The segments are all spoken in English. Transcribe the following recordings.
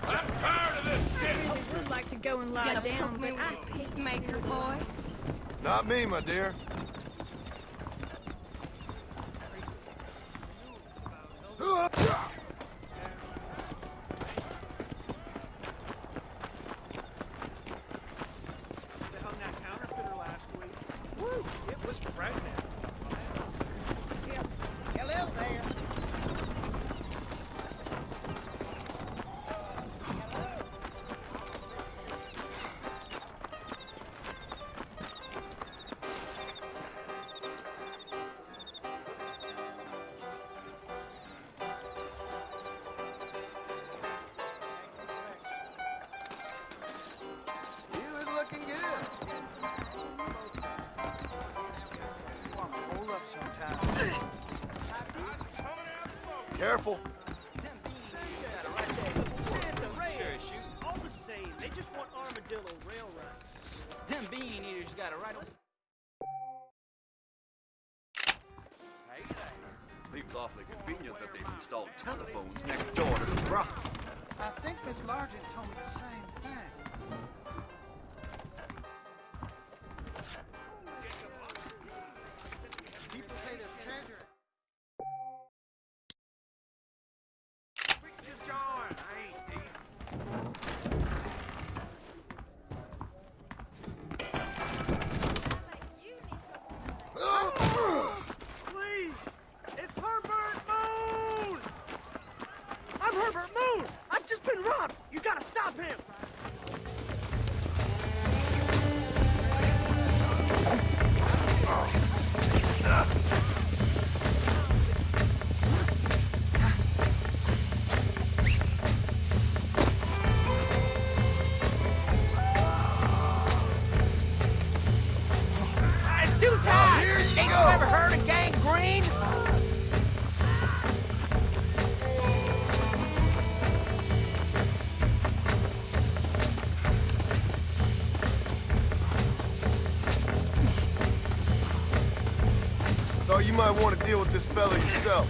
I'm tired of this shit! I really would like to go and lie down, but I... Peacemaker boy. Not me, my dear. Careful. All the same, they just want Armadillo rail rights. Them bean eaters got a right on. Seems awfully convenient that they've installed telephones next door to the front. I think Miss Largent told me the same thing. People say there's treasure. Please! It's Herbert Moon! I'm Herbert Moon! I've just been robbed! You gotta stop him! It's due time! Here you Ain't go. you ever heard of gangrene? Thought you might want to deal with this fella yourself.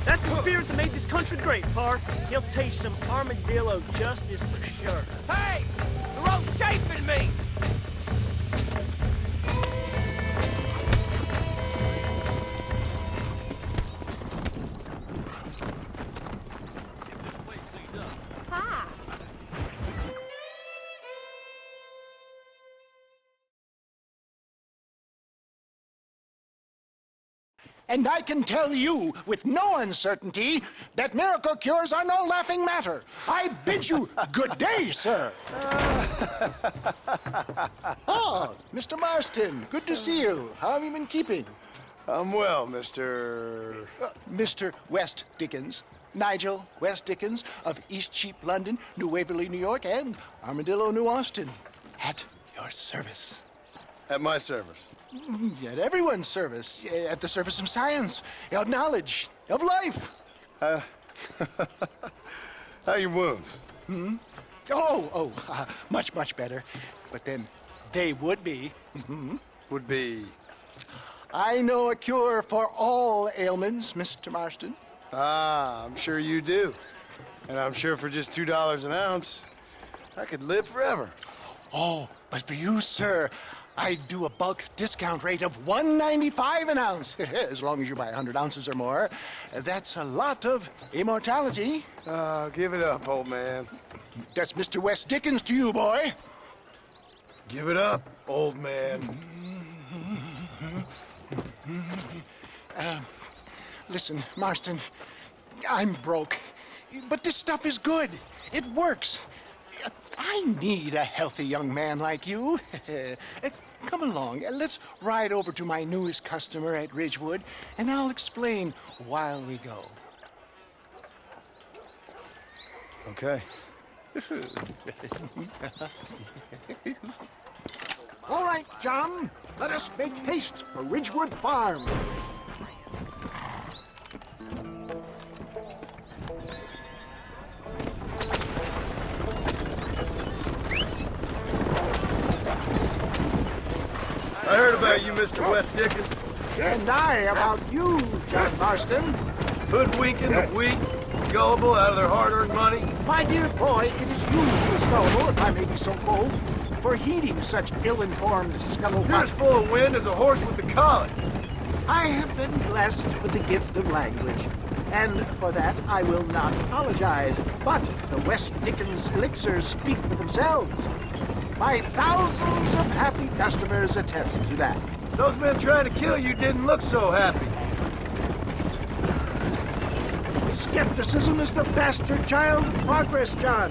That's the spirit that made this country great, Park. He'll taste some armadillo justice for sure. Hey! The rope's chafing me! Hi. And I can tell you with no uncertainty that miracle cures are no laughing matter. I bid you good day, sir. Oh, Mr. Marston, good to see you. How have you been keeping? I'm well, Mr. Mr. West Dickens. Nigel West Dickens of East Cheap, London, New Waverly, New York, and Armadillo, New Austin. At your service. At my service. At everyone's service. At the service of science, of knowledge, of life. How are your wounds? Much, much better. But then they would be. Would be... I know a cure for all ailments, Mr. Marston. Ah, I'm sure you do. And I'm sure for just $2 an ounce, I could live forever. Oh, but for you, sir, I'd do a bulk discount rate of $1.95 an ounce, as long as you buy 100 ounces or more. That's a lot of immortality. Give it up, old man. That's Mr. West Dickens to you, boy. Give it up, old man. Listen, Marston, I'm broke, but this stuff is good. It works. I need a healthy young man like you. Come along, let's ride over to my newest customer at Ridgewood, and I'll explain while we go. Okay. All right, John, let us make haste for Ridgewood Farm. I heard about you, Mr. West Dickens. And I about you, John Marston. Hoodwinking the weak, gullible out of their hard-earned money. My dear boy, it is you who is gullible, if I may be so bold, for heeding such ill-informed scuttlebutt. You're as full of wind as a horse with the colic. I have been blessed with the gift of language, and for that I will not apologize. But the West Dickens elixirs speak for themselves. My thousands of happy customers attest to that. Those men trying to kill you didn't look so happy. Skepticism is the bastard child of progress, John.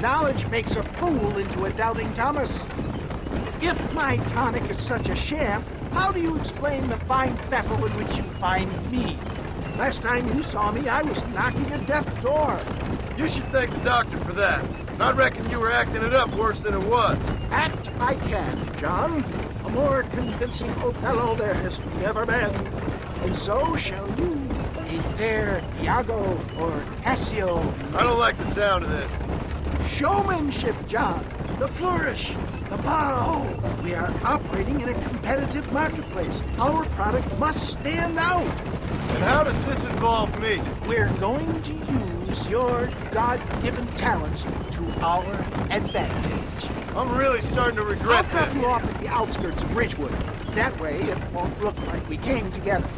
Knowledge makes a fool into a doubting Thomas. If my tonic is such a sham, how do you explain the fine fettle in which you find me? Last time you saw me, I was knocking at death's door. You should thank the doctor for that. I reckon you were acting it up worse than it was. Act I can, John. A more convincing Othello there has never been. And so shall you, a fair Iago or Cassio. I don't like the sound of this. Showmanship, John. The flourish. The bow. We are operating in a competitive marketplace. Our product must stand out. And how does this involve me? We're going to use your God-given talents to our advantage. I'm really starting to regret I'll drop this. you off at the outskirts of Ridgewood. That way, it won't look like we came together.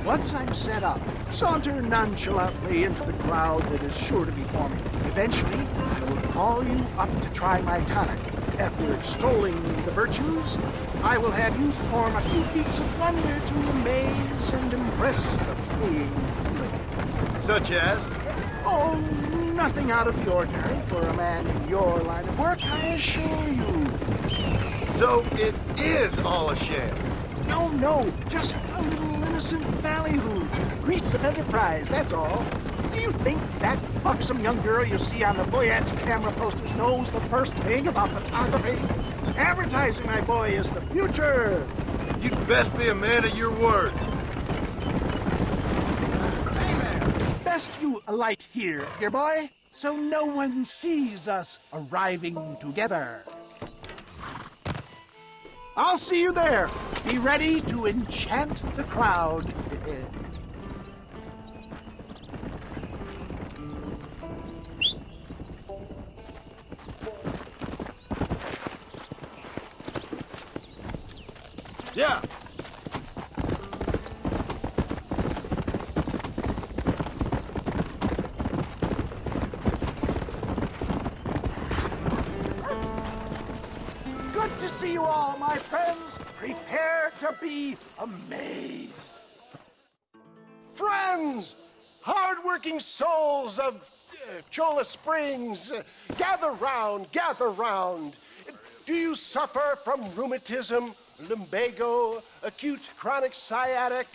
Once I'm set up, saunter nonchalantly into the crowd that is sure to be forming. Eventually, I will call you up to try my tonic. After extolling the virtues, I will have you perform a few feats of wonder to amaze and impress the paying public. Such as? Oh, nothing out of the ordinary for a man in your line of work, I assure you. So it is all a sham. No, just a little innocent ballyhoo. Greets of enterprise, that's all. Do you think that buxom young girl you see on the voyage camera posters knows the first thing about photography? Advertising, my boy, is the future. You'd best be a man of your word. Best you alight here, dear boy, so no one sees us arriving together. I'll see you there. Be ready to enchant the crowd. Yeah. Good to see you all, my friends. Prepare to be amazed. Friends, hard-working souls of Cholla Springs, gather round, gather round. Do you suffer from rheumatism, lumbago, acute chronic sciatic,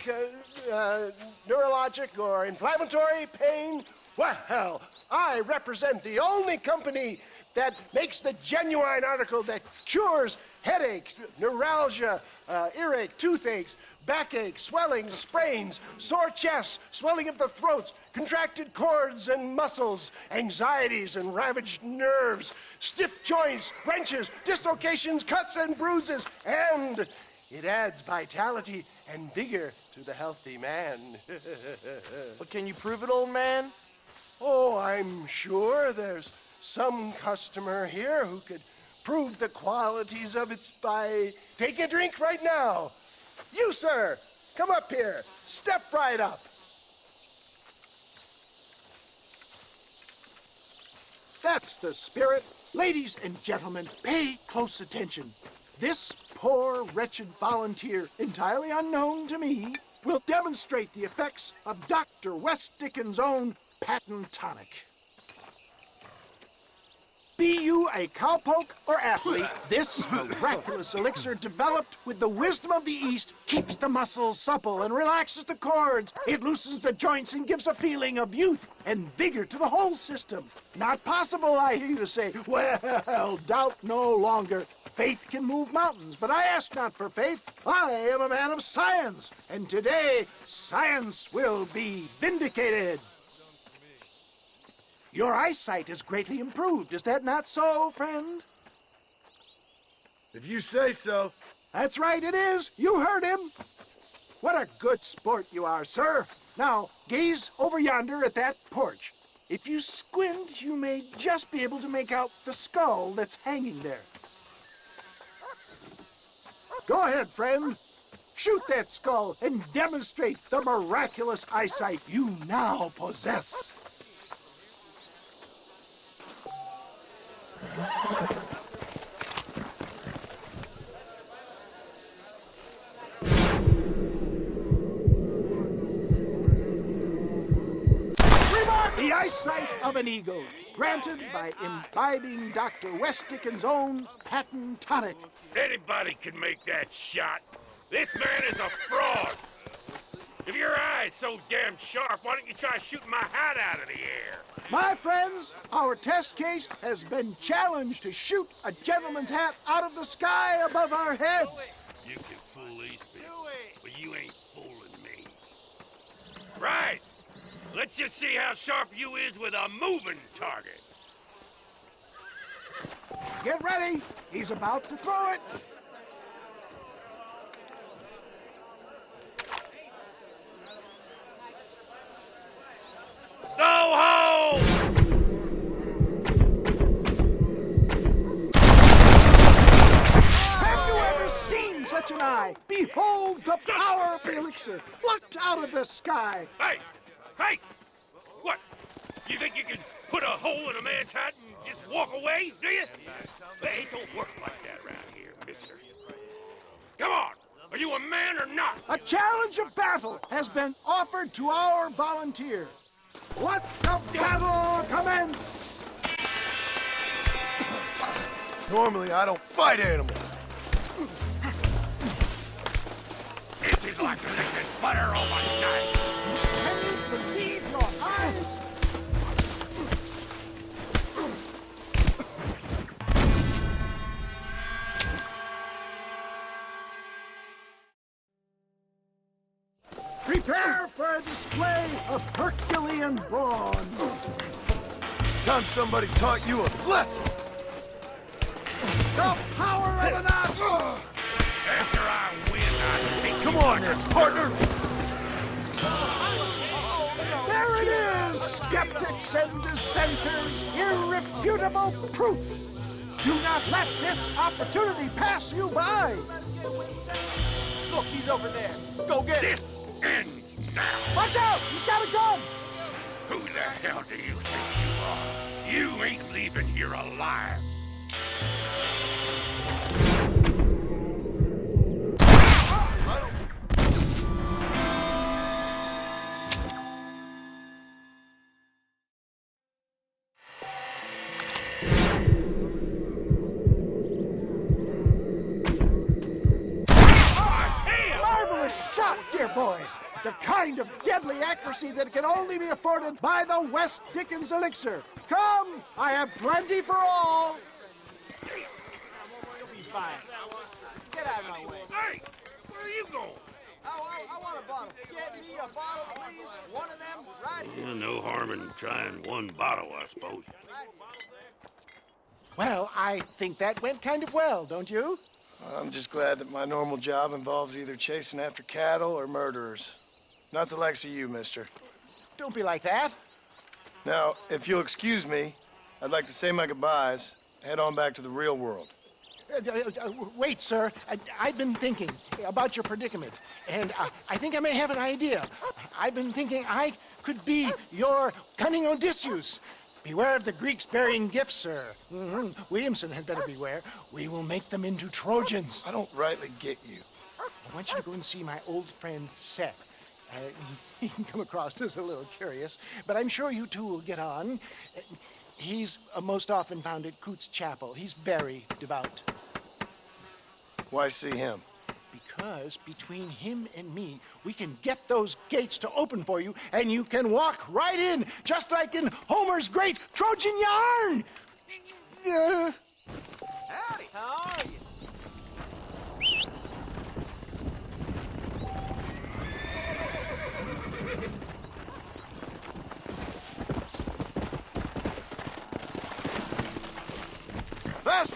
neurologic, or inflammatory pain? Well, I represent the only company that makes the genuine article that cures headaches, neuralgia, earache, toothaches, backache, swelling, sprains, sore chests, swelling of the throats, contracted cords and muscles, anxieties and ravaged nerves, stiff joints, wrenches, dislocations, cuts and bruises, and it adds vitality and vigor to the healthy man. But can you prove it, old man? Oh, I'm sure there's some customer here who could prove the qualities of it by taking a drink right now. You, sir, come up here. Step right up. That's the spirit. Ladies and gentlemen, pay close attention. This poor, wretched volunteer, entirely unknown to me, will demonstrate the effects of Dr. West Dickens' own patent tonic. Be you a cowpoke or athlete, this miraculous elixir developed with the wisdom of the East keeps the muscles supple and relaxes the cords. It loosens the joints and gives a feeling of youth and vigor to the whole system. Not possible, I hear you say. Well, doubt no longer. Faith can move mountains, but I ask not for faith. I am a man of science, and today science will be vindicated. Your eyesight has greatly improved. Is that not so, friend? If you say so. That's right, it is. You heard him. What What a good sport you are, sir. Now, gaze over yonder at that porch. If you squint, you may just be able to make out the skull that's hanging there. Go ahead, friend. Shoot that skull and demonstrate the miraculous eyesight you now possess. The eyesight of an eagle, granted by imbibing Dr. West Dickens' own patent tonic. Anybody can make that shot. This man is a fraud. If your eye's so damn sharp, why don't you try shooting my hat out of the air? My friends, our test case has been challenged to shoot a gentleman's hat out of the sky above our heads. You can fool these people, but you ain't fooling me. Right. Let's just see how sharp you is with a moving target. Get ready. He's about to throw it. Go home! Have you ever seen such an eye? Behold the power of the elixir, plucked out of the sky. Hey! Hey! What? You think you can put a hole in a man's hat and just walk away, do you? Hey, it don't work like that around here, mister. Come on! Are you a man or not? A challenge of battle has been offered to our volunteer. Let the battle commence! Normally, I don't fight animals. This is like licking butter on a knife. Can you believe your eyes? Prepare for a display of Herculean brawn. Time somebody taught you a lesson. The power of an ox. After I win, I take Come on then, partner. There it is, skeptics and dissenters, irrefutable proof. Do not let this opportunity pass you by. Look, he's over there. Go get him. This ends now. Watch out, he's got a gun. Who the hell do you think you are? You ain't leaving here alive. Marvelous shot, dear boy. The kind of deadly accuracy that can only be afforded by the West Dickens elixir. Come, I have plenty for all. You'll be fine. Get out of my way. Hey, where are you going? I want a bottle. Get me a bottle, please. One of them, right here. Yeah, no harm in trying one bottle, I suppose. Well, I think that went kind of well, don't you? I'm just glad that my normal job involves either chasing after cattle or murderers. Not the likes of you, mister. Don't be like that. Now, if you'll excuse me, I'd like to say my goodbyes, head on back to the real world. Wait, sir. I've been thinking about your predicament, and I think I may have an idea. I've been thinking I could be your cunning Odysseus. Beware of the Greeks bearing gifts, sir. Williamson had better beware. We will make them into Trojans. I don't rightly get you. I want you to go and see my old friend Seth. He can come across as a little curious, but I'm sure you two will get on. He's most often found at Coots Chapel. He's very devout. Why see him? Because between him and me, we can get those gates to open for you, and you can walk right in, just like in Homer's great Trojan yarn. Howdy. How are you? Fast!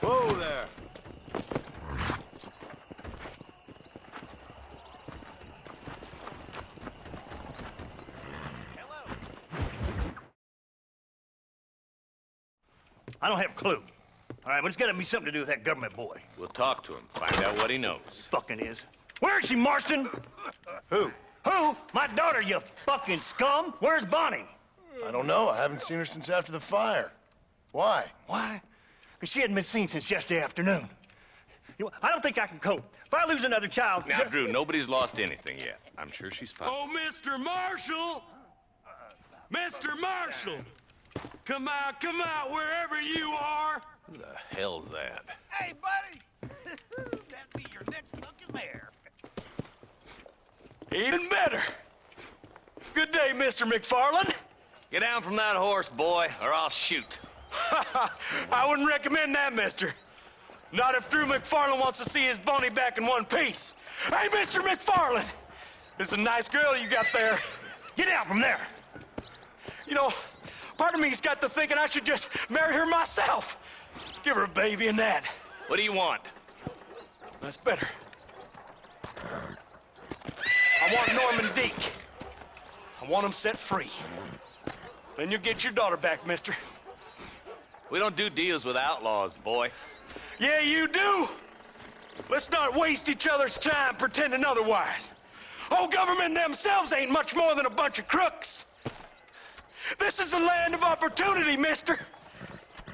Whoa there. I don't have a clue. All right, but it's got to be something to do with that government boy. We'll talk to him, find out what he knows. Fucking is. Where is she, Marston? Who? Who? My daughter, you fucking scum. Where's Bonnie? I don't know. I haven't seen her since after the fire. Why? Why? Because she hadn't been seen since yesterday afternoon. You know, I don't think I can cope. If I lose another child... Now, Drew, nobody's lost anything yet. I'm sure she's fine. Oh, Mr. Marshall! Mr. Marshall! Come out, wherever you are! Who the hell's that? Hey, buddy! That'd be your next fucking mayor. Even better! Good day, Mr. MacFarlane. Get down from that horse, boy, or I'll shoot. I wouldn't recommend that, mister. Not if Drew MacFarlane wants to see his Boney back in one piece. Hey, Mr. MacFarlane! This is a nice girl you got there. Get out from there! You know, part of me's got to thinking I should just marry her myself. Give her a baby and that. What do you want? That's better. I want Norman Deek. I want him set free. Then you'll get your daughter back, mister. We don't do deals with outlaws, boy. Yeah, you do. Let's not waste each other's time pretending otherwise. Oh, government themselves ain't much more than a bunch of crooks. This is the land of opportunity, mister.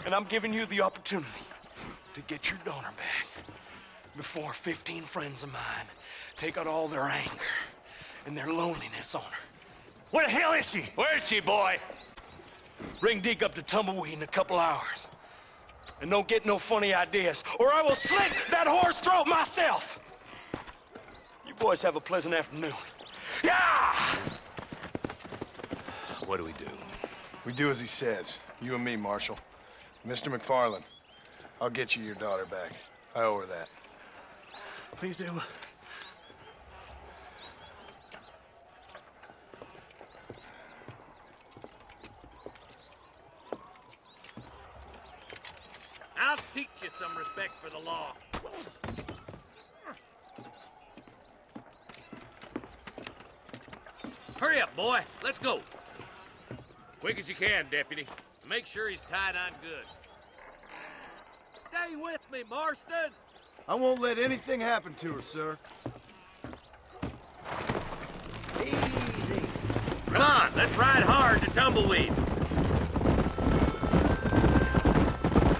And I'm giving you the opportunity to get your daughter back before 15 friends of mine take out all their anger and their loneliness on her. Where the hell is she? Where is she, boy? Bring Deke up to Tumbleweed in a couple hours. And don't get no funny ideas, or I will slit that horse throat myself. You boys have a pleasant afternoon. Yeah! What do we do? We do as he says. You and me, Marshal. Mr. MacFarlane, I'll get you your daughter back. I owe her that. Please do. I'll teach you some respect for the law. Hurry up, boy. Let's go. Quick as you can, Deputy. Make sure he's tied on good. Stay with me, Marston. I won't let anything happen to her, sir. Easy. Come on, let's ride hard to Tumbleweed.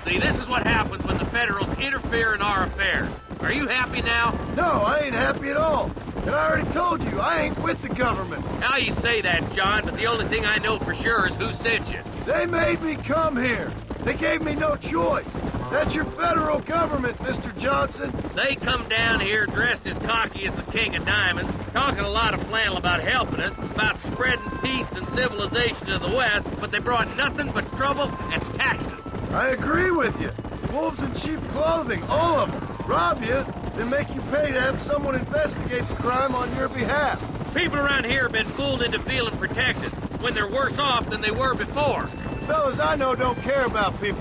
See, this is what happens when the Federals interfere in our affairs. Are you happy now? No, I ain't happy at all. And I already told you, I ain't with the government. Now you say that, John, but the only thing I know for sure is who sent you. They made me come here. They gave me no choice. That's your federal government, Mr. Johnson. They come down here dressed as cocky as the King of Diamonds, talking a lot of flannel about helping us, about spreading peace and civilization to the West, but they brought nothing but trouble and taxes. I agree with you. Wolves in sheep clothing, all of them. Rob you, then make you pay to have someone investigate the crime on your behalf. People around here have been fooled into feeling protected, when they're worse off than they were before. The fellas I know don't care about people.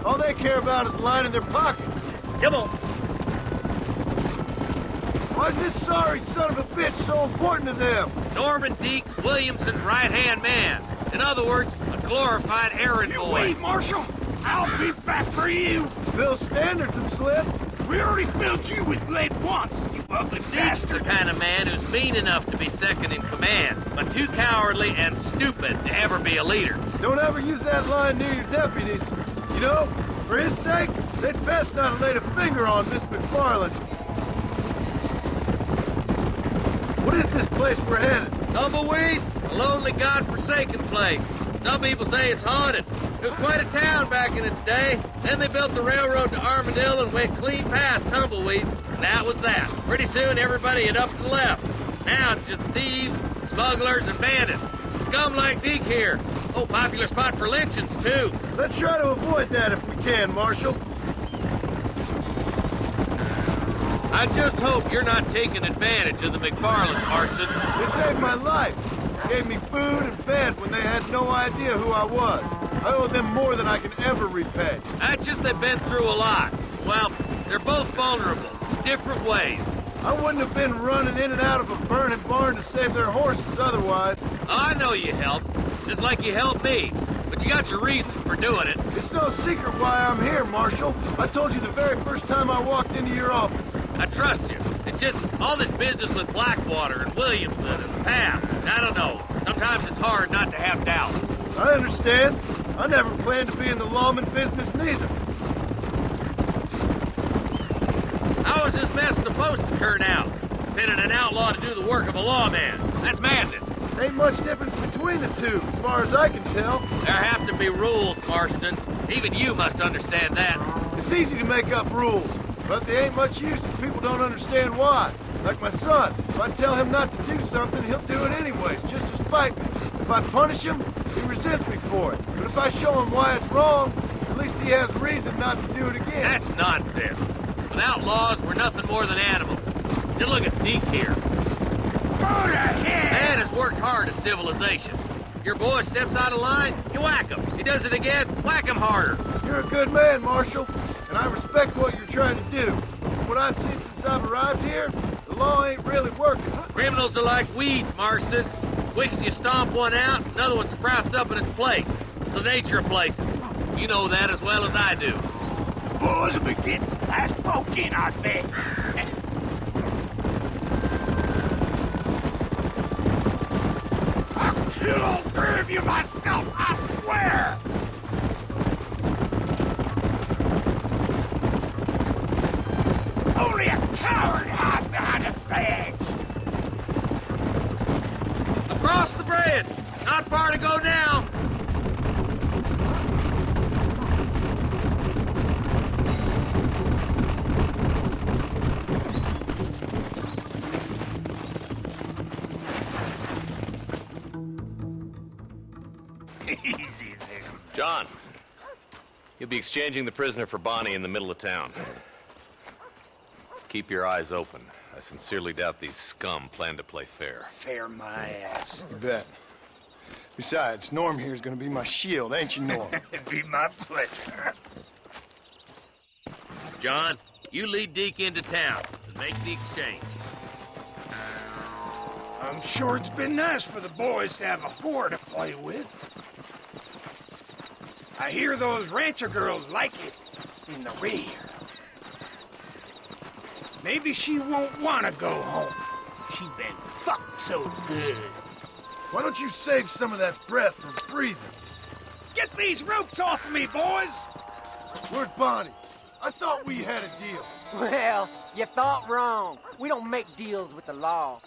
All they care about is lining their pockets. Come on. Why is this sorry son of a bitch so important to them? Norman Deeks Williamson's right-hand man. In other words, a glorified errand boy. Wait, Marshal! I'll be back for you! Bill's standards have slipped. We already filled you with lead once, you ugly Deeks bastard! the kind of man who's mean enough to be second in command, but too cowardly and stupid to ever be a leader. Don't ever use that line near your deputies. You know, for his sake, they'd best not have laid a finger on Miss MacFarlane. What is this place we're headed? Tumbleweed, a lonely, god-forsaken place. Some people say it's haunted. It was quite a town back in its day. Then they built the railroad to Armadillo and went clean past Tumbleweed, and that was that. Pretty soon, everybody had up and left. Now it's just thieves, smugglers, and bandits. Scum like Deke here. Oh, popular spot for lynchings, too. Let's try to avoid that if we can, Marshal. I just hope you're not taking advantage of the MacFarlanes, Marston. They saved my life. Gave me food and bed when they had no idea who I was. I owe them more than I can ever repay. That's just they've been through a lot. well, they're both vulnerable, different ways. I wouldn't have been running in and out of a burning barn to save their horses otherwise. I know you helped, just like you helped me. But you got your reasons for doing it. It's no secret why I'm here, Marshal. I told you the very first time I walked into your office. I trust you. It's just all this business with Blackwater and Williamson and the past. I don't know. Sometimes it's hard not to have doubts. I understand. I never planned to be in the lawman business neither. How is this mess supposed to turn out? Sending an outlaw to do the work of a lawman. That's madness. Ain't much difference between the two, as far as I can tell. There have to be rules, Marston. Even you must understand that. It's easy to make up rules, but they ain't much use if people don't understand why. Like my son. If I tell him not to do something, he'll do it anyways, just to spite me. If I punish him, he resents me for it. But if I show him why it's wrong, at least he has reason not to do it again. That's nonsense. Without laws, we're nothing more than animals. Just look at Deke here. Man has worked hard at civilization. Your boy steps out of line, you whack him. He does it again, whack him harder. You're a good man, Marshal, and I respect what you're trying to do. From what I've seen since I've arrived here, the law ain't really working. Criminals are like weeds, Marston. Quick as you stomp one out, another one sprouts up in its place. It's the nature of places. You know that as well as I do. Boys will be getting last smoke in, I bet. I'll kill all three of you myself, I swear! Only a coward hides behind a fence! Across the bridge! Not far to go now! Easy there. John, you'll be exchanging the prisoner for Bonnie in the middle of town. Keep your eyes open. I sincerely doubt these scum plan to play fair. Fair my ass. You bet. Besides, Norm here's gonna be my shield, ain't you, Norm? It'd be my pleasure. John, you lead Deke into town and make the exchange. I'm sure it's been nice for the boys to have a whore to play with. I hear those rancher girls like it in the rear. Maybe she won't want to go home. She's been fucked so good. Why don't you save some of that breath for breathing? Get these ropes off of me, boys! Where's Bonnie? I thought we had a deal. Well, you thought wrong. We don't make deals with the law.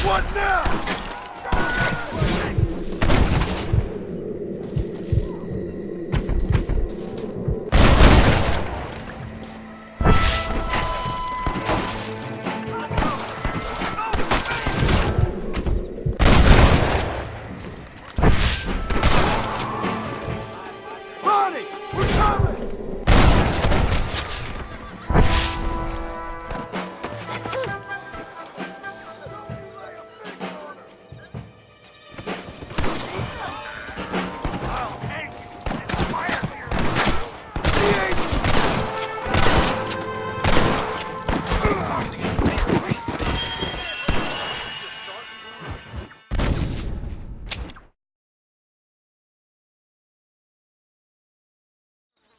What now? Bonnie, we're coming!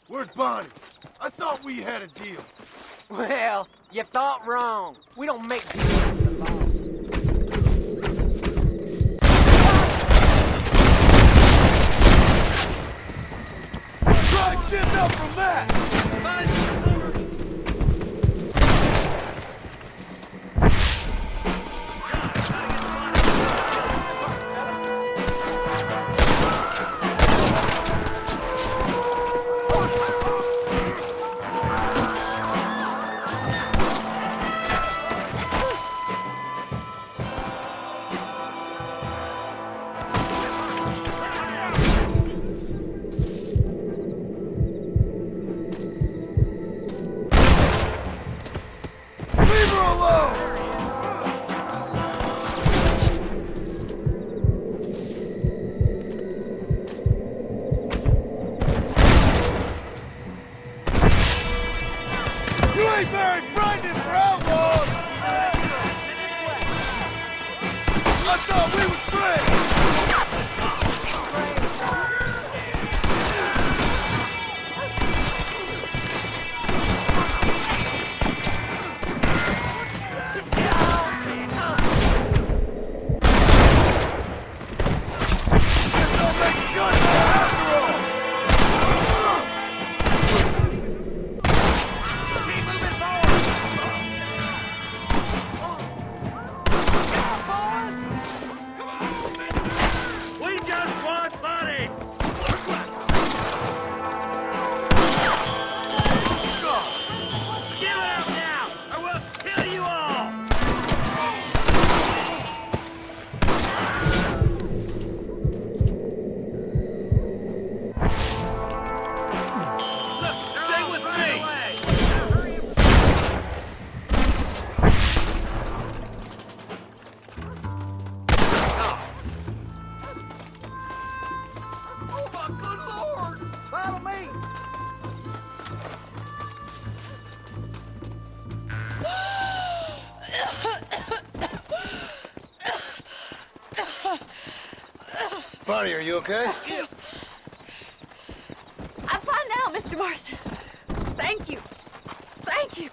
Where's Bonnie? I thought we had a deal. Well, you thought wrong. We don't make deals with the law. Right, get up from that! leaving for outlaws! I thought we were friends! Bonnie, are you okay? I'm fine now, Mr. Marston. Thank you. Thank you.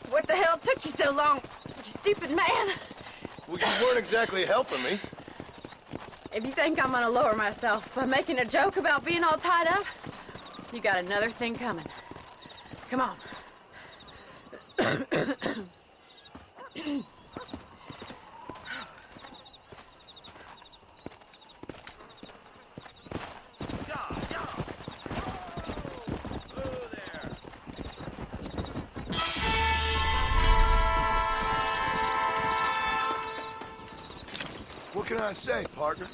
What the hell took you so long, you stupid man? Well, you weren't exactly helping me. If you think I'm gonna lower myself by making a joke about being all tied up, you got another thing coming. Come on. What can I say, partner?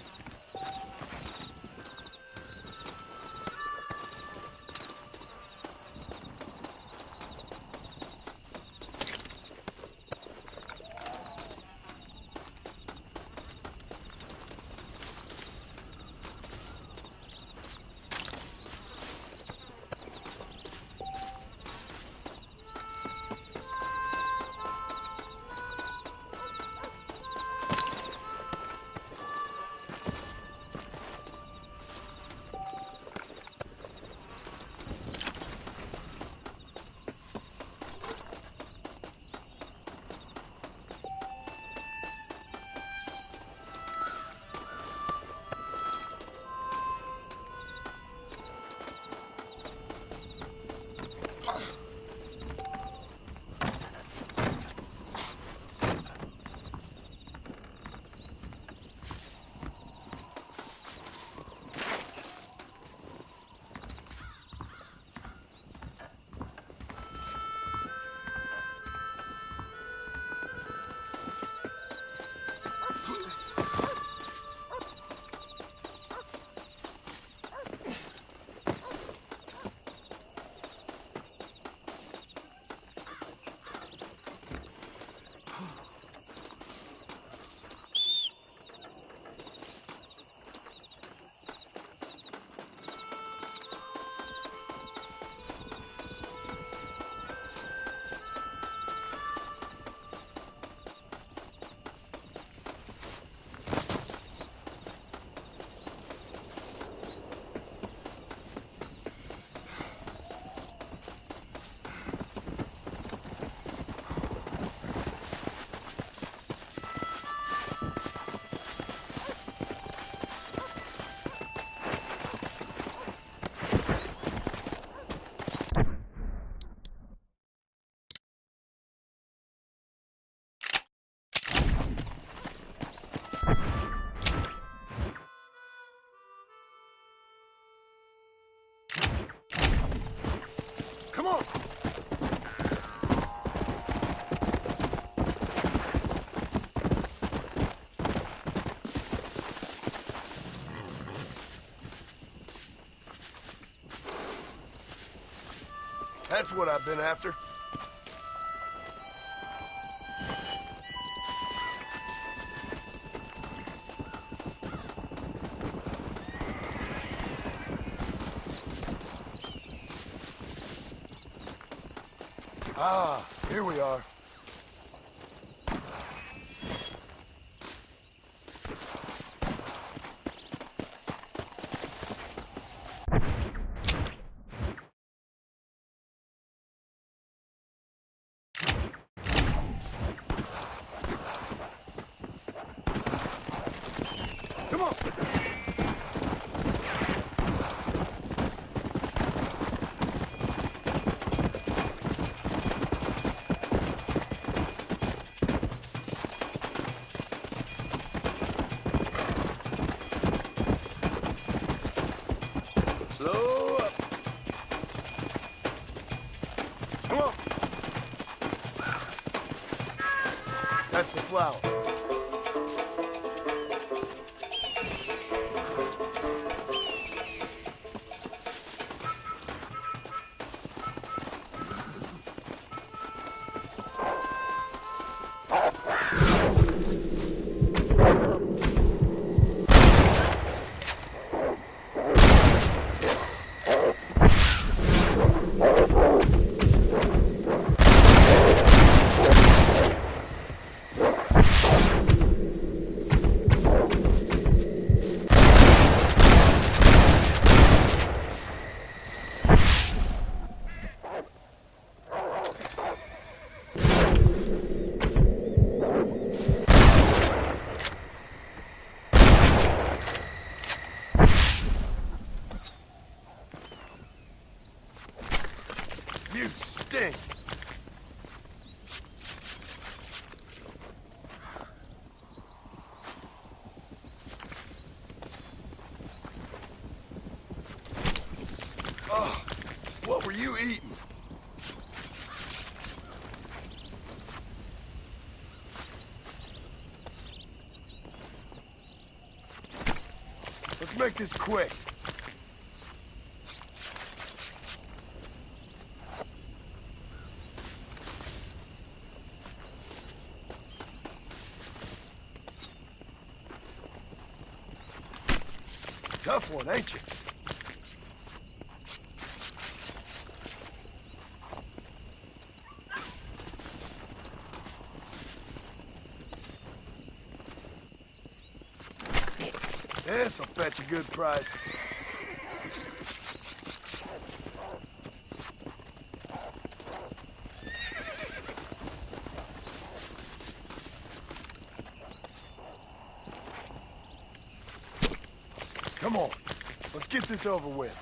Come on! That's what I've been after. Ah, Here we are. Come on. Slow up. Come on. That's the flower. You stink. Oh, what were you eating? Let's make this quick. Tough one, ain't you? This'll fetch a good price. Come on, let's get this over with.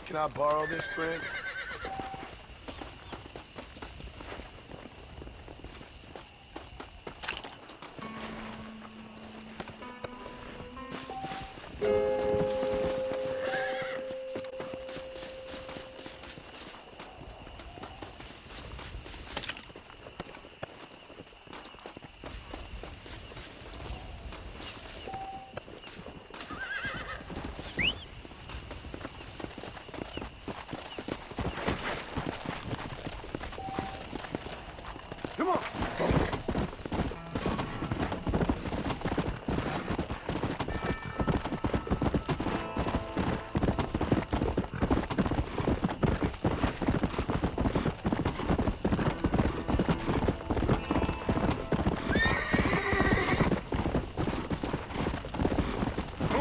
Can I borrow this, friend? Come on. Come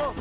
on.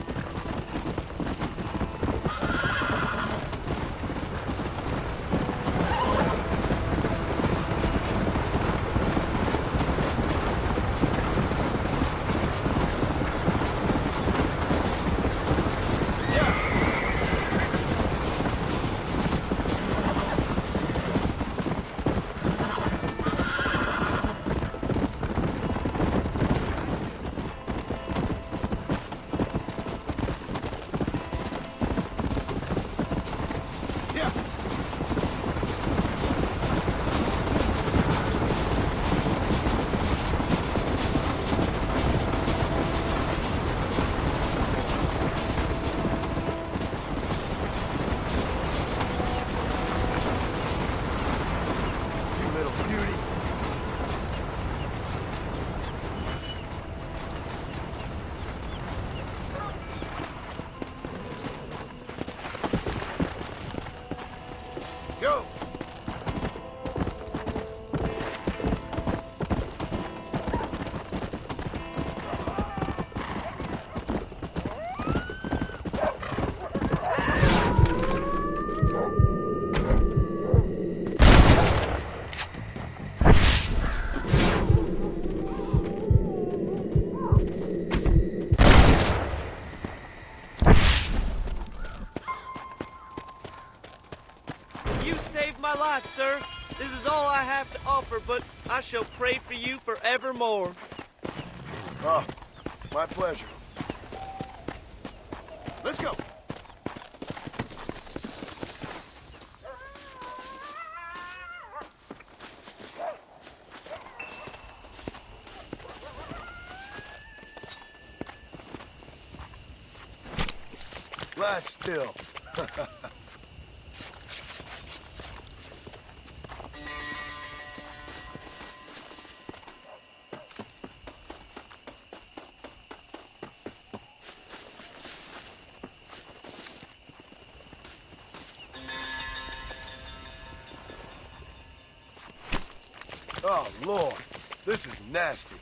Go! You saved my life, sir. This is all I have to offer, but I shall pray for you forevermore. Oh, my pleasure. Let's go. Lie still. Oh, Lord. This is nasty.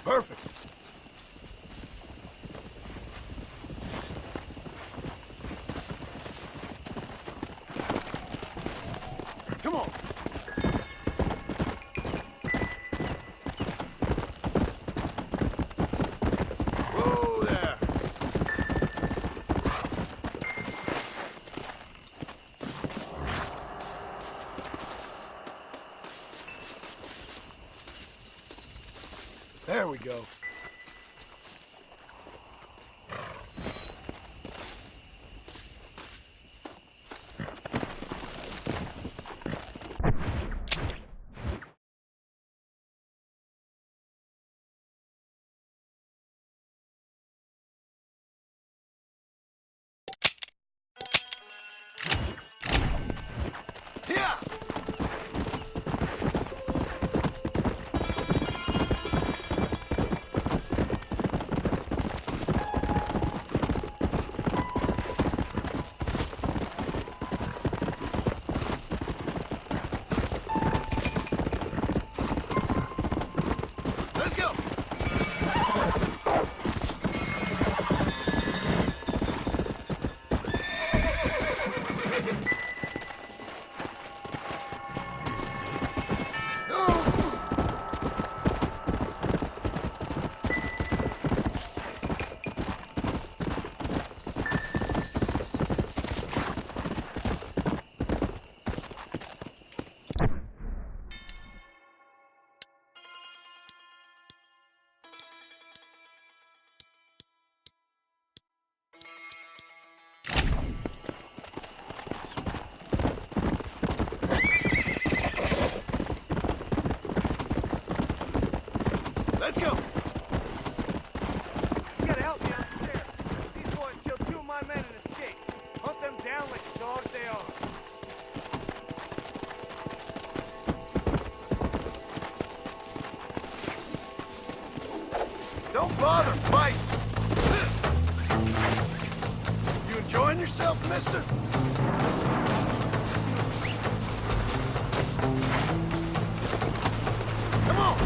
Perfect. Come on. Whoa there. There we go. Yeah! bother fighting. You enjoying yourself, mister? Come on!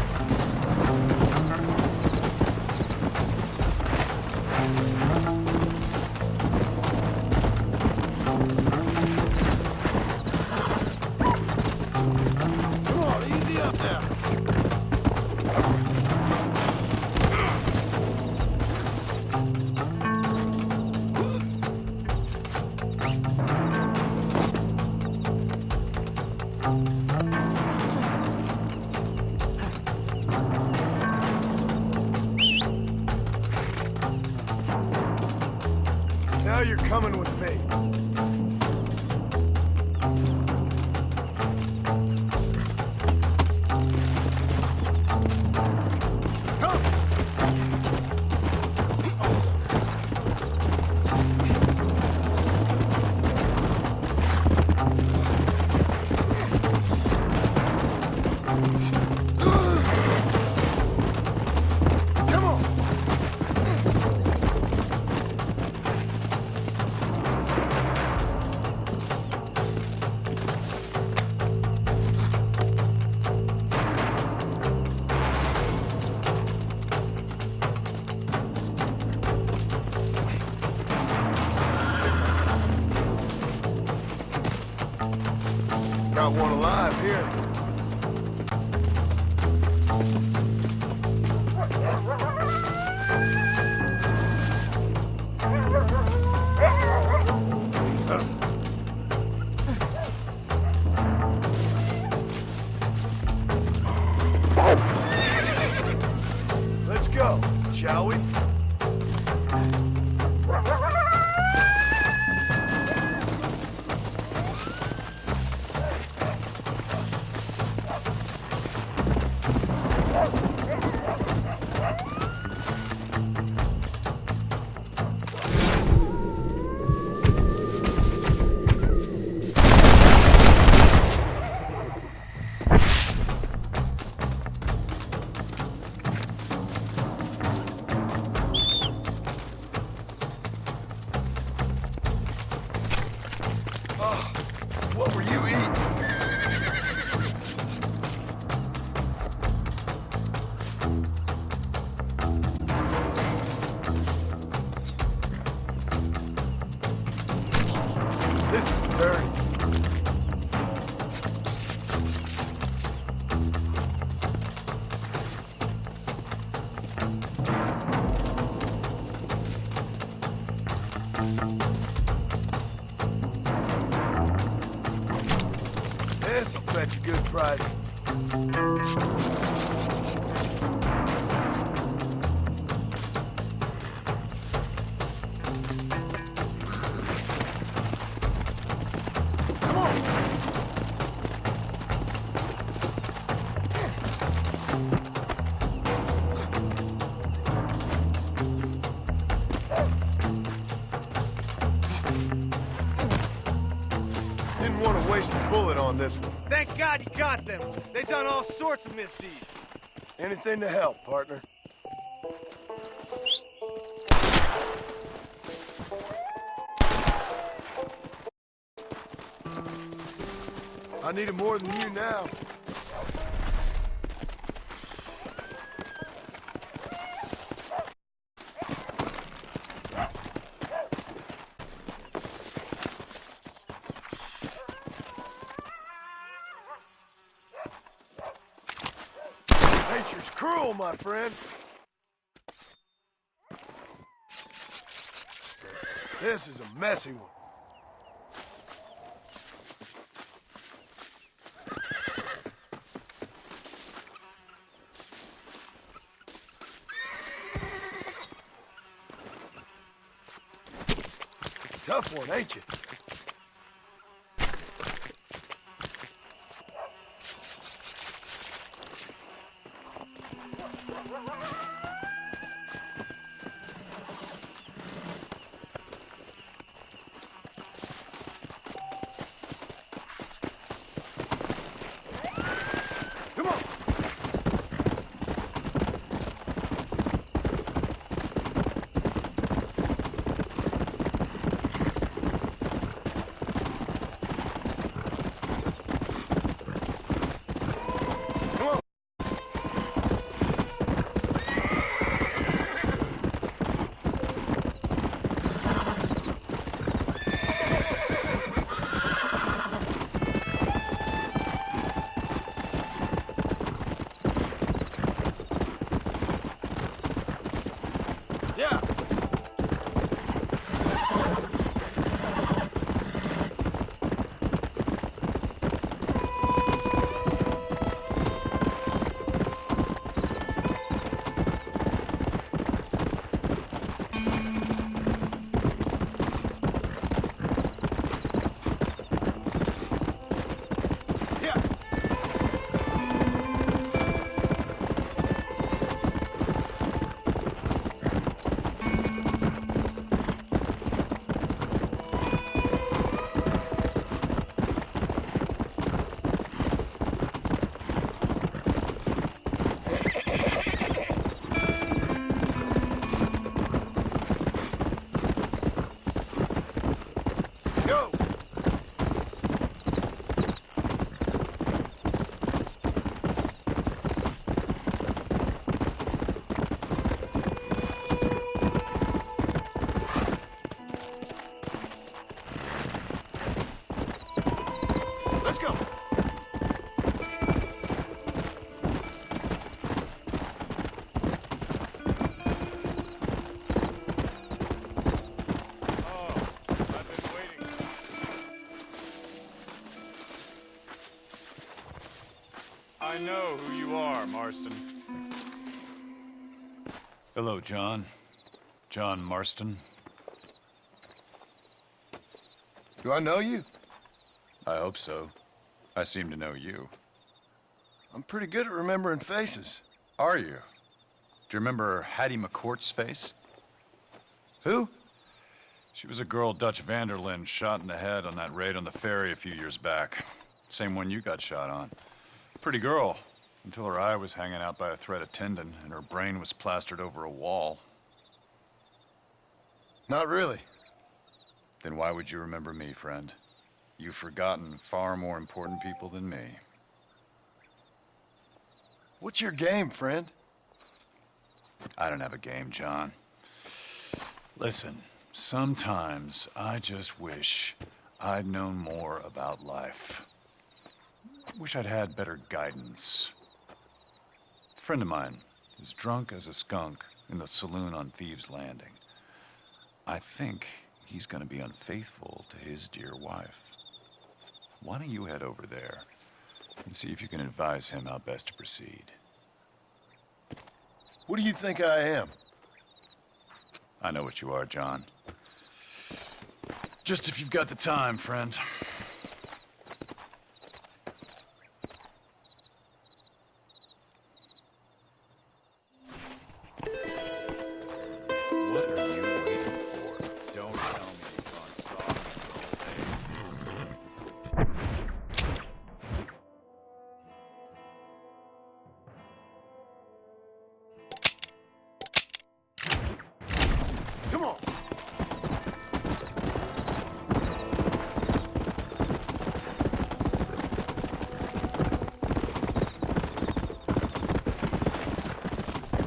Come on, easy up now. Now you're coming with me. Got one alive here. Let's go, shall we? What were you eating? This is dirty. This'll fetch a good price. Come on! Didn't want to waste a bullet on this one. Thank God you got them. They've done all sorts of misdeeds. Anything to help, partner. I need it more than you now. Nature's cruel, my friend. This is a messy one. Tough one, ain't you? Come on. I know who you are, Marston. Hello, John. John Marston. Do I know you? I hope so. I seem to know you. I'm pretty good at remembering faces. Are you? Do you remember Hattie McCourt's face? Who? She was a girl Dutch Vanderlyn shot in the head on that raid on the ferry a few years back. Same one you got shot on. Pretty girl, until her eye was hanging out by a thread of tendon and her brain was plastered over a wall. Not really. Then why would you remember me, friend? You've forgotten far more important people than me. What's your game, friend? I don't have a game, John. Listen, sometimes I just wish I'd known more about life. Wish I'd had better guidance. A friend of mine is drunk as a skunk in the saloon on Thieves' Landing. I think he's gonna be unfaithful to his dear wife. Why don't you head over there and see if you can advise him how best to proceed? What do you think I am? I know what you are, John. Just if you've got the time, friend. What are you waiting for? Don't tell me you've gone soft. Come on!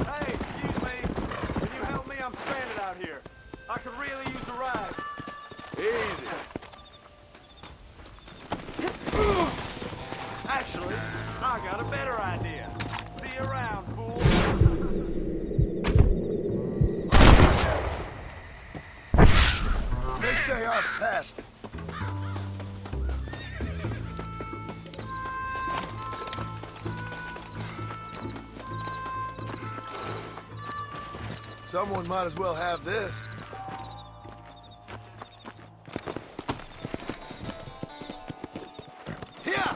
Hey, excuse me. Can you help me? I'm stranded out here. I could really use a ride. Easy. Actually, I got a better idea. See you around, fool. They say I've passed it. Someone might as well have this. Here!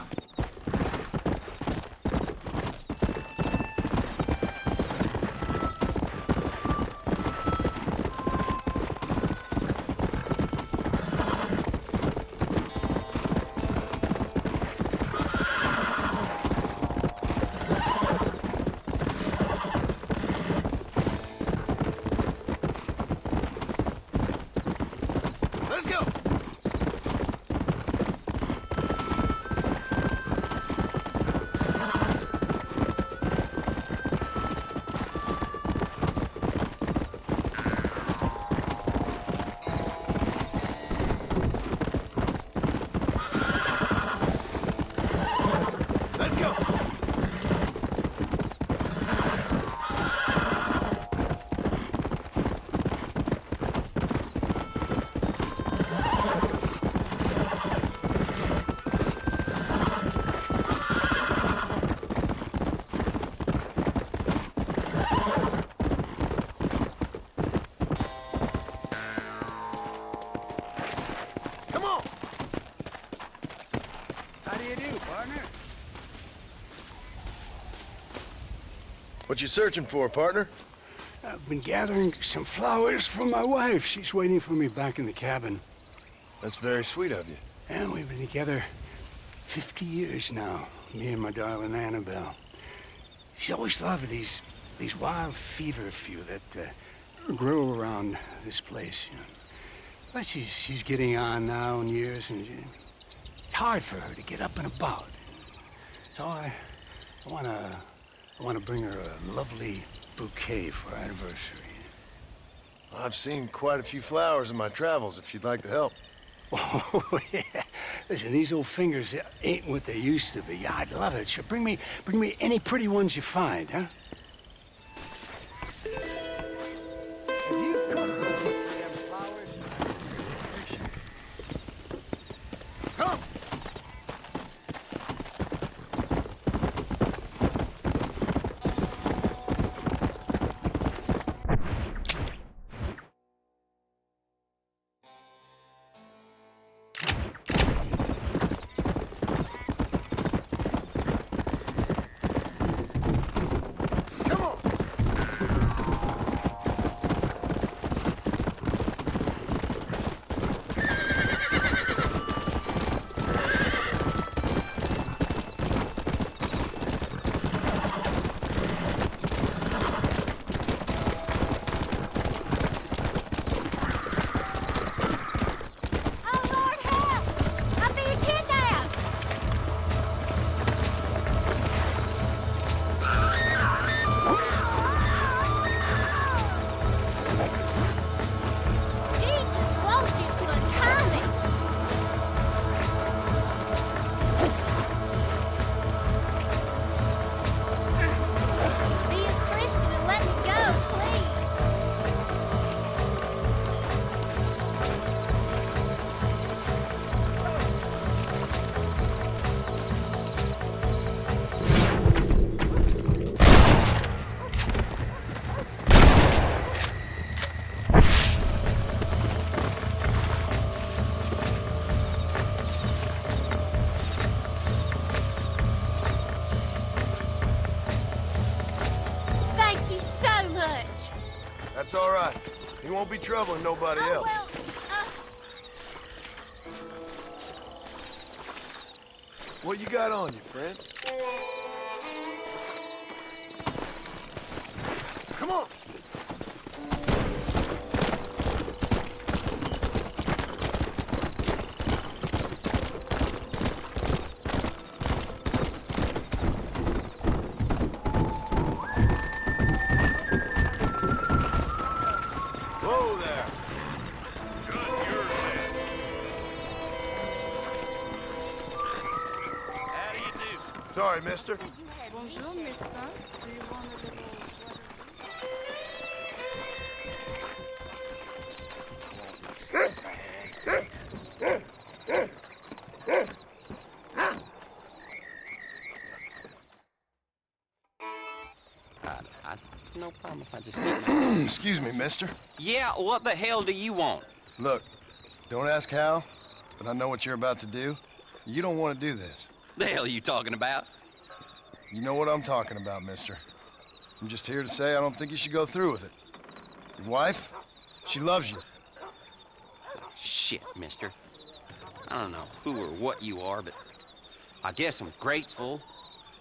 Let's go! Let's go! Come on! How do you do, partner? What you searching for, partner? I've been gathering some flowers for my wife. She's waiting for me back in the cabin. That's very sweet of you. And we've been together 50 years now, me and my darling Annabelle. She's always loved these wild feverfew that grow around this place. You know. But she's getting on now in years, and it's hard for her to get up and about. So I wanna bring her a lovely bouquet for our anniversary. I've seen quite a few flowers in my travels, if you'd like to help. Oh, yeah. Listen, these old fingers ain't what they used to be. Yeah, I'd love it. Sure, bring me any pretty ones you find, huh? Have you come to look for them flowers? Come! It's all right. He won't be troubling nobody else. Well, What you got on you, friend? Come on! Whoa there! Shut your head. How do you do? Sorry, mister. Bonjour, mister. Do you want a little... No problem if I just get my... Excuse me, mister. Yeah, what the hell do you want? Look, don't ask how, but I know what you're about to do. You don't want to do this. The hell are you talking about? You know what I'm talking about, mister. I'm just here to say I don't think you should go through with it. Your wife, she loves you. Shit, mister. I don't know who or what you are, but I guess I'm grateful.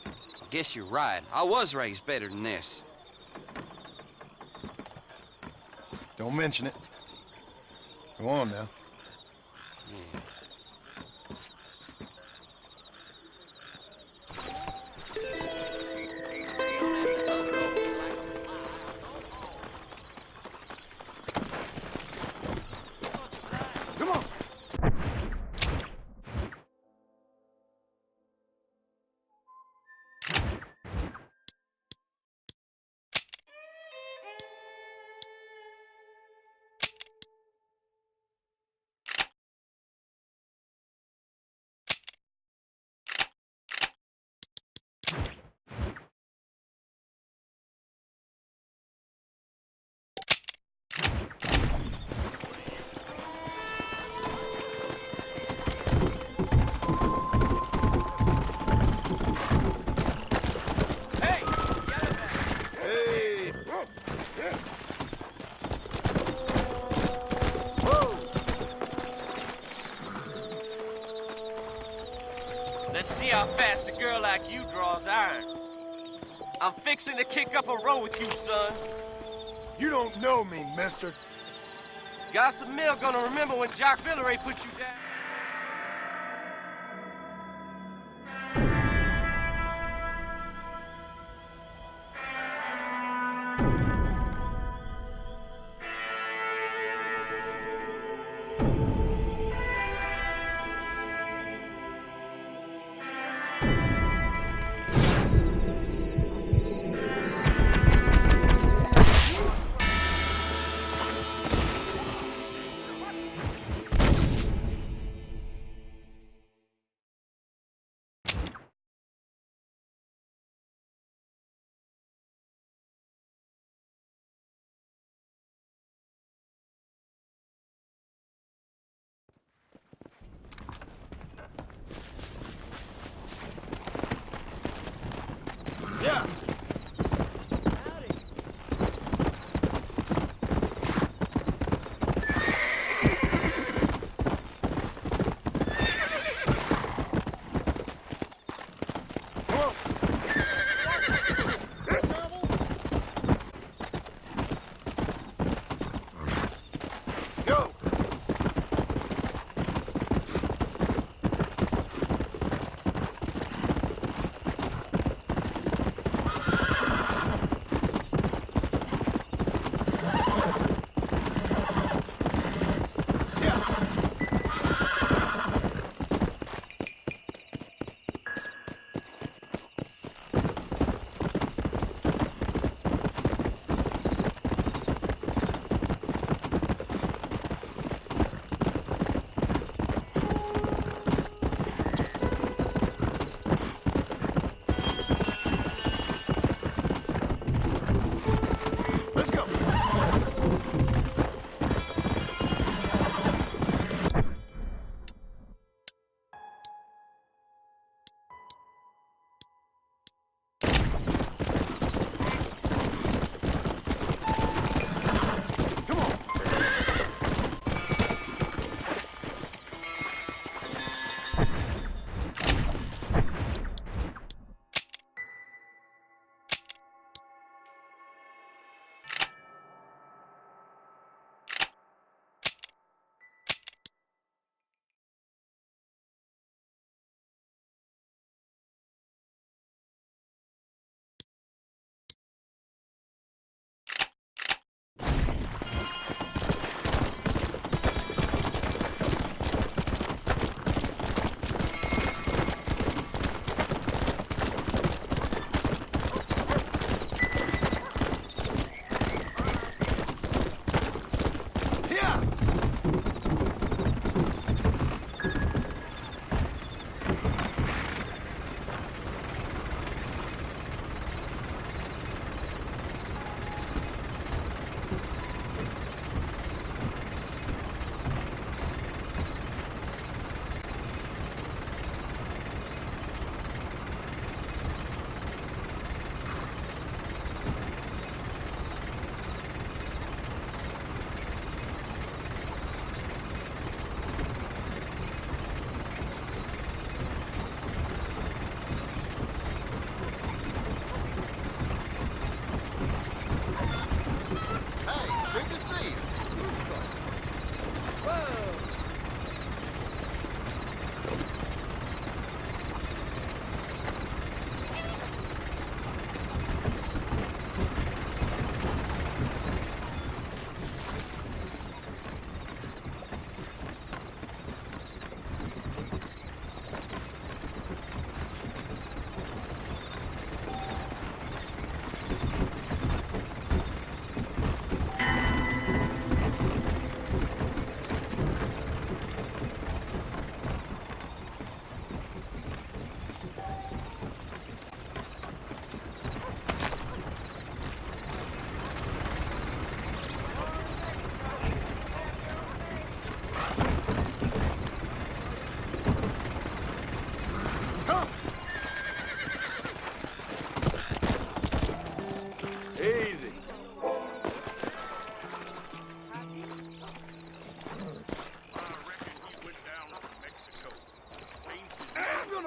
I guess you're right. I was raised better than this. Don't mention it. Go on now. Yeah. Come on! Hey! Whoa! Let's see how fast a girl like you draws iron. I'm fixing to kick up a row with you, son. You don't know me, mister. Gossip Mill gonna remember when Jock Villeray put you down. Yeah. Come on. Go.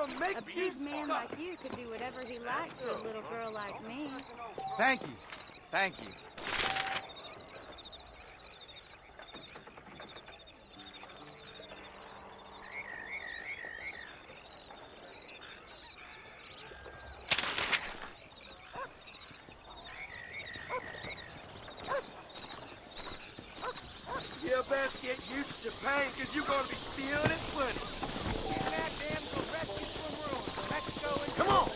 gonna make A me big use man like you could do whatever he likes to a little girl like me. Thank you. Thank you. You best get used to pain, because you're going to be feeling it plenty. That damsel rescued from ruin. Let's go and come on!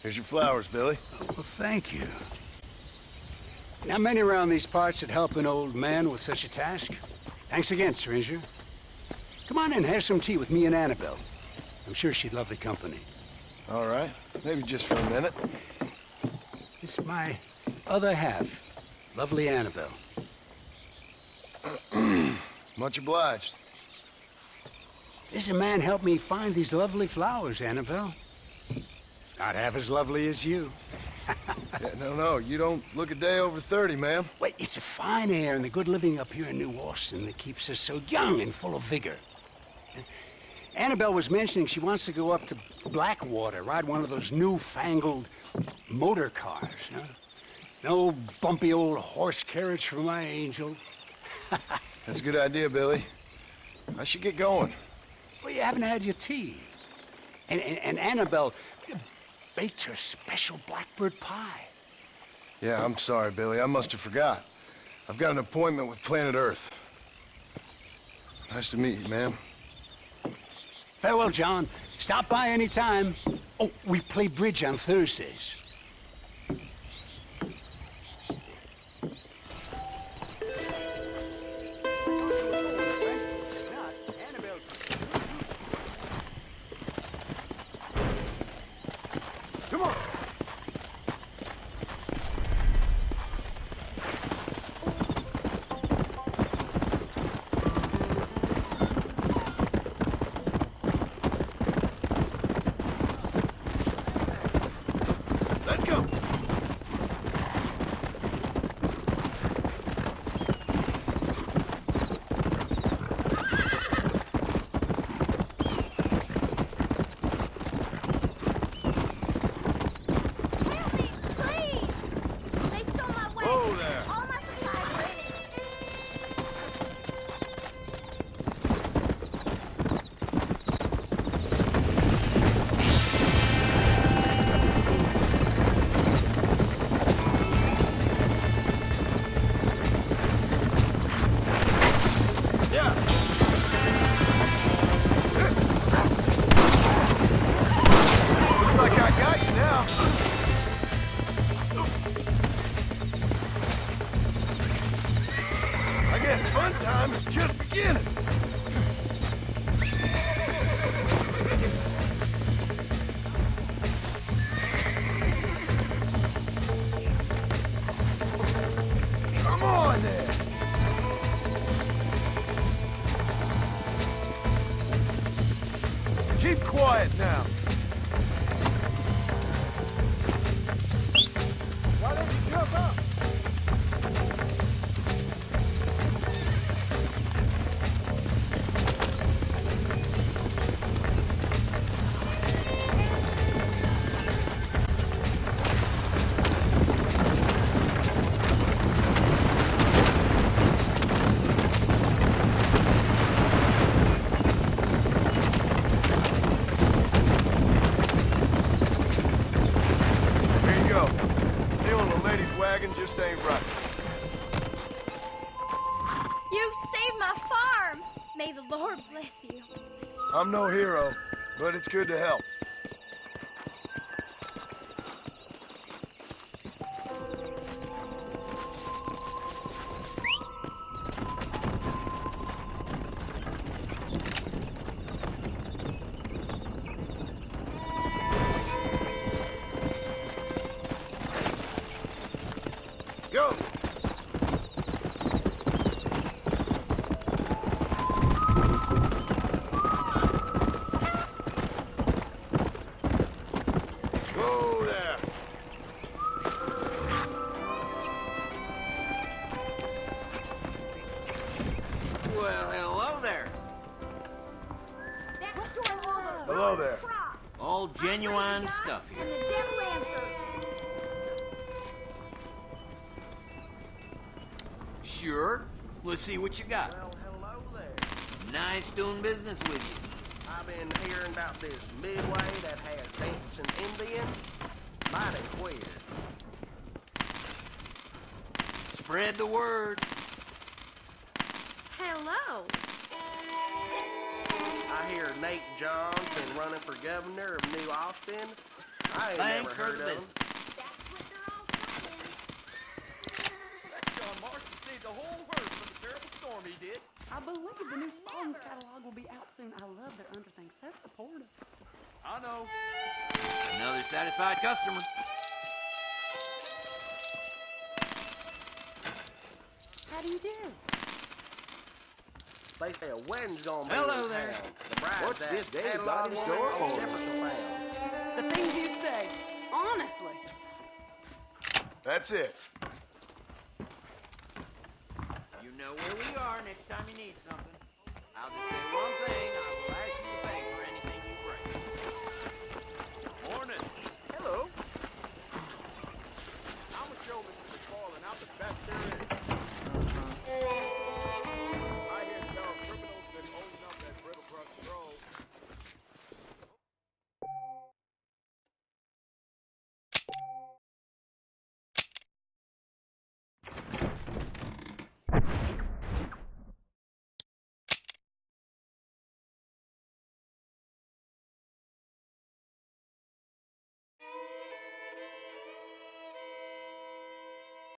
Here's your flowers, Billy. Well, thank you. Not many around these parts would help an old man with such a task. Thanks again, stranger. Come on in, have some tea with me and Annabelle. I'm sure she'd love the company. All right. Maybe just for a minute. It's my other half, lovely Annabelle. Much obliged. This man helped me find these lovely flowers, Annabelle. Not half as lovely as you. Yeah, no, you don't look a day over 30, ma'am. Wait, it's the fine air and the good living up here in New Austin that keeps us so young and full of vigor. Annabelle was mentioning she wants to go up to Blackwater, ride one of those newfangled motor cars, huh? No bumpy old horse carriage for my angel. That's a good idea, Billy. I should get going. Well, you haven't had your tea. And Annabelle baked her special blackbird pie. Yeah, I'm sorry, Billy. I must have forgot. I've got an appointment with Planet Earth. Nice to meet you, ma'am. Farewell, John. Stop by any time. Oh, we play bridge on Thursdays. Quiet now. Why don't you jump up? just ain't right. You saved my farm. May the Lord bless you. I'm no hero, but it's good to help. Go! Go there! Well, hello there. Hello there. All genuine stuff here. Sure. Let's see what you got. Well, hello there. Nice doing business with you. I've been hearing about this midway that has dancing Indian. Mighty queer. Spread the word. Hello. I hear Nate John's been running for governor of New Austin. I ain't Thanks never for heard the of him. visit. John Marston saved the whole herd from the terrible storm he did. I believe the new Spalding's catalog will be out soon. I love their underthings. So supportive. I know. Another satisfied customer. How do you do? They say a wedding's gonna be Hello in there. town. The bride's What's at this day catalog got in store on for? Jefferson Pound. The things you say. Honestly. That's it. You know where we are next time you need something. I'll just say